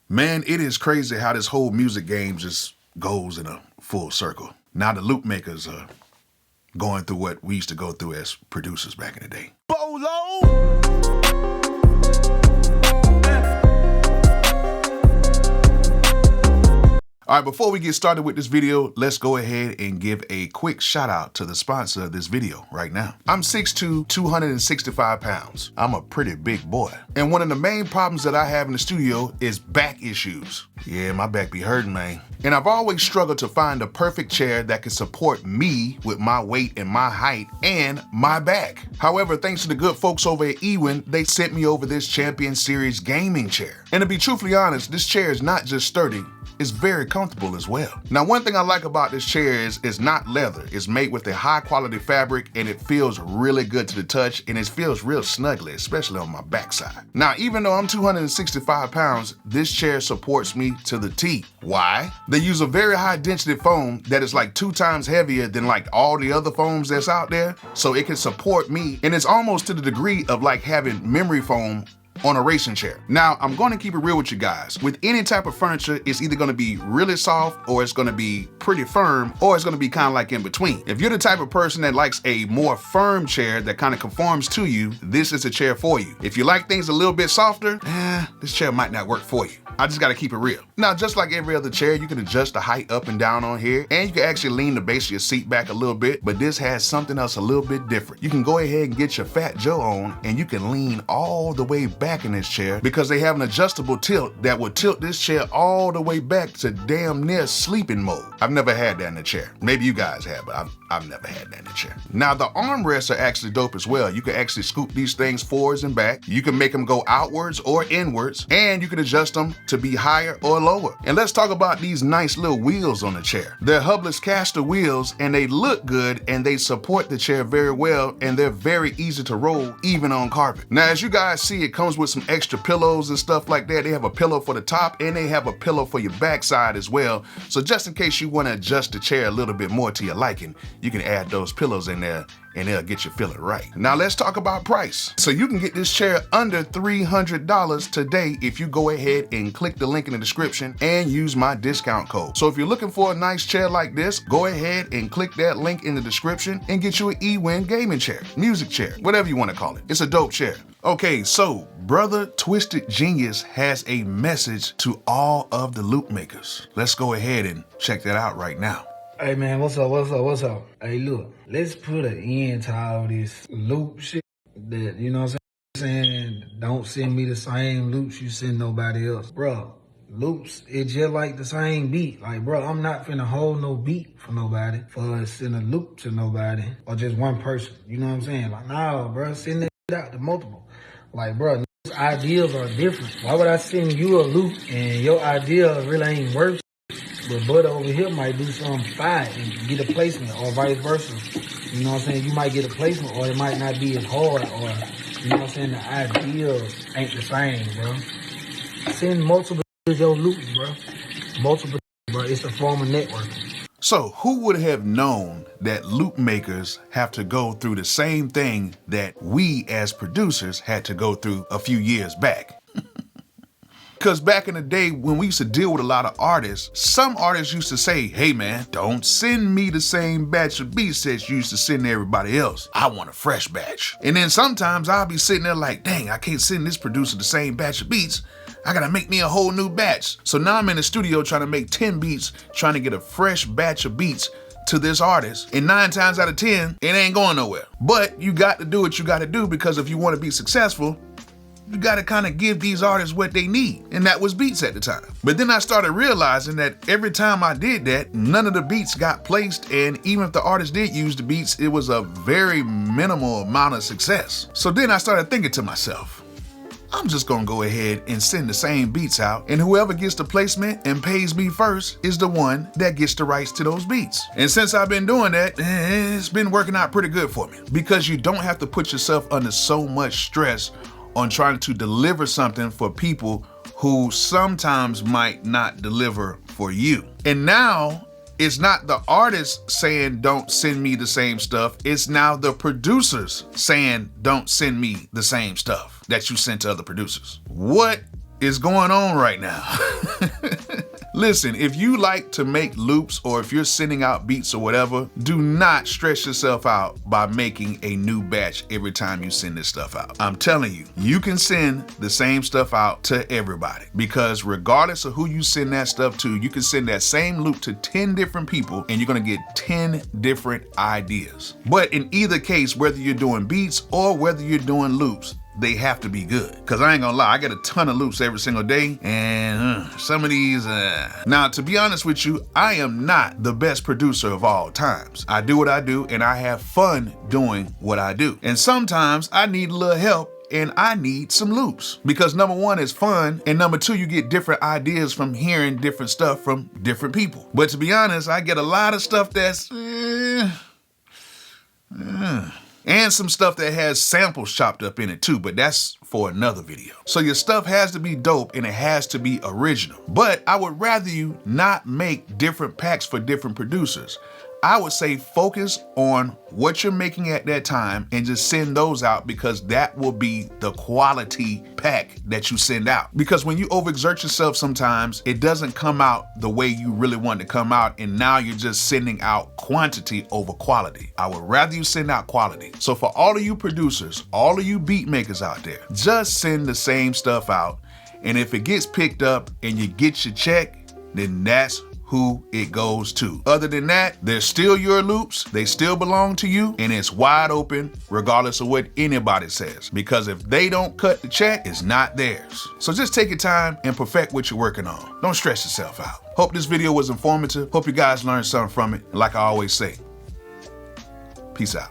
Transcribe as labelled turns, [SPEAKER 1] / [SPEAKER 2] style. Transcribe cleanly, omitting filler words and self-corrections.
[SPEAKER 1] Man, it is crazy how this whole music game just goes in a full circle. Now the Loopmakers are going through what we used to go through as producers back in the day. Bolo! All right, before we get started with this video, let's go ahead and give a quick shout out to the sponsor of this video right now. I'm 6'2", 265 pounds. I'm a pretty big boy. And one of the main problems that I have in the studio is back issues. Yeah, my back be hurting, man. And I've always struggled to find the perfect chair that can support me with my weight and my height and my back. However, thanks to the good folks over at Ewin, they sent me over this Champion Series gaming chair. And to be truthfully honest, this chair is not just sturdy, it's very comfortable as well. Now, one thing I like about this chair is it's not leather. It's made with a high quality fabric and it feels really good to the touch and it feels real snuggly, especially on my backside. Now, even though I'm 265 pounds, this chair supports me to the T. Why? They use a very high density foam that is like 2 times heavier than like all the other foams that's out there. So it can support me and it's almost to the degree of like having memory foam on a racing chair. Now, I'm going to keep it real with you guys. With any type of furniture, it's either going to be really soft or it's going to be pretty firm or it's going to be kind of like in between. If you're the type of person that likes a more firm chair that kind of conforms to you, this is a chair for you. If you like things a little bit softer, this chair might not work for you. I just got to keep it real. Now, just like every other chair, you can adjust the height up and down on here, and you can actually lean the base of your seat back a little bit, but this has something else a little bit different. You can go ahead and get your Fat Joe on, and you can lean all the way back in this chair because they have an adjustable tilt that will tilt this chair all the way back to damn near sleeping mode. I've never had that in a chair. Maybe you guys have, but I've never had that in a chair. Now, the armrests are actually dope as well. You can actually scoop these things forwards and back. You can make them go outwards or inwards, and you can adjust them to be higher or lower. And let's talk about these nice little wheels on the chair. They're hubless caster wheels and they look good and they support the chair very well and they're very easy to roll even on carpet. Now, as you guys see, it comes with some extra pillows and stuff like that. They have a pillow for the top and they have a pillow for your backside as well. So just in case you want to adjust the chair a little bit more to your liking, you can add those pillows in there and they'll get you feeling right. Now let's talk about price. So you can get this chair under $300 today if you go ahead and click the link in the description and use my discount code. So if you're looking for a nice chair like this, go ahead and click that link in the description and get you an Ewin gaming chair, music chair, whatever you want to call it. It's a dope chair. Okay, so brother Twysted Genius has a message to all of the Loopmakers. Let's go ahead and check that out right now.
[SPEAKER 2] Hey man, what's up? Hey look, let's put an end to all this loop shit that, you know what I'm saying? Don't send me the same loops you send nobody else. Bro, loops, it's just like the same beat. Like, bro, I'm not finna hold no beat for nobody, for send a loop to nobody, or just one person. You know what I'm saying? Like, nah, bro, send that shit out to multiple. Like, bro, ideas are different. Why would I send you a loop and your idea really ain't worth? But Bud over here might do something fine and get a placement, or vice versa. You know what I'm saying? You might get a placement, or it might not be as hard, or, you know what I'm saying? The ideas ain't the same, bro. Send multiple your loops, bro. Multiple, bro. It's a form of networking.
[SPEAKER 1] So who would have known that Loopmakers have to go through the same thing that we as producers had to go through a few years back? Because back in the day when we used to deal with a lot of artists, some artists used to say, hey man, don't send me the same batch of beats that you used to send to everybody else. I want a fresh batch. And then sometimes I'll be sitting there like, dang, I can't send this producer the same batch of beats. I gotta make me a whole new batch. So now I'm in the studio trying to make 10 beats, trying to get a fresh batch of beats to this artist. And 9 times out of 10, it ain't going nowhere. But you got to do what you got to do, because if you want to be successful, you gotta kind of give these artists what they need. And that was beats at the time. But then I started realizing that every time I did that, none of the beats got placed. And even if the artist did use the beats, it was a very minimal amount of success. So then I started thinking to myself, I'm just gonna go ahead and send the same beats out, and whoever gets the placement and pays me first is the one that gets the rights to those beats. And since I've been doing that, it's been working out pretty good for me, because you don't have to put yourself under so much stress on trying to deliver something for people who sometimes might not deliver for you. And now it's not the artist saying don't send me the same stuff, it's now the producers saying don't send me the same stuff that you sent to other producers. What is going on right now. Listen, if you like to make loops or if you're sending out beats or whatever, do not stress yourself out by making a new batch every time you send this stuff out. I'm telling you, you can send the same stuff out to everybody, because regardless of who you send that stuff to, you can send that same loop to 10 different people and you're gonna get 10 different ideas. But in either case, whether you're doing beats or whether you're doing loops, they have to be good. Cause I ain't gonna lie, I get a ton of loops every single day, and some of these, Now, to be honest with you, I am not the best producer of all times. I do what I do, and I have fun doing what I do. And sometimes I need a little help, and I need some loops. Because number one, it's fun, and number two, you get different ideas from hearing different stuff from different people. But to be honest, I get a lot of stuff that's, and some stuff that has samples chopped up in it too, but that's for another video. So your stuff has to be dope and it has to be original. But I would rather you not make different packs for different producers. I would say focus on what you're making at that time and just send those out, because that will be the quality pack that you send out. Because when you overexert yourself sometimes, it doesn't come out the way you really want it to come out, and now you're just sending out quantity over quality. I would rather you send out quality. So for all of you producers, all of you beat makers out there, just send the same stuff out, and if it gets picked up and you get your check, then that's who it goes to. Other than that, they're still your loops, they still belong to you, and it's wide open regardless of what anybody says. Because if they don't cut the check, it's not theirs. So just take your time and perfect what you're working on. Don't stress yourself out. Hope this video was informative. Hope you guys learned something from it. And like I always say, peace out.